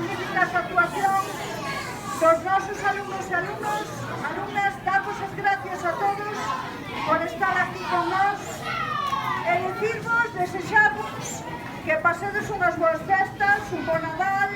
magníficas actuacións dos nosos alumnos e alumnas, damos as gracias a todos por estar aquí con nós e dicirvos, desexarvos que pasedes unhas boas festas, un bon Nadal,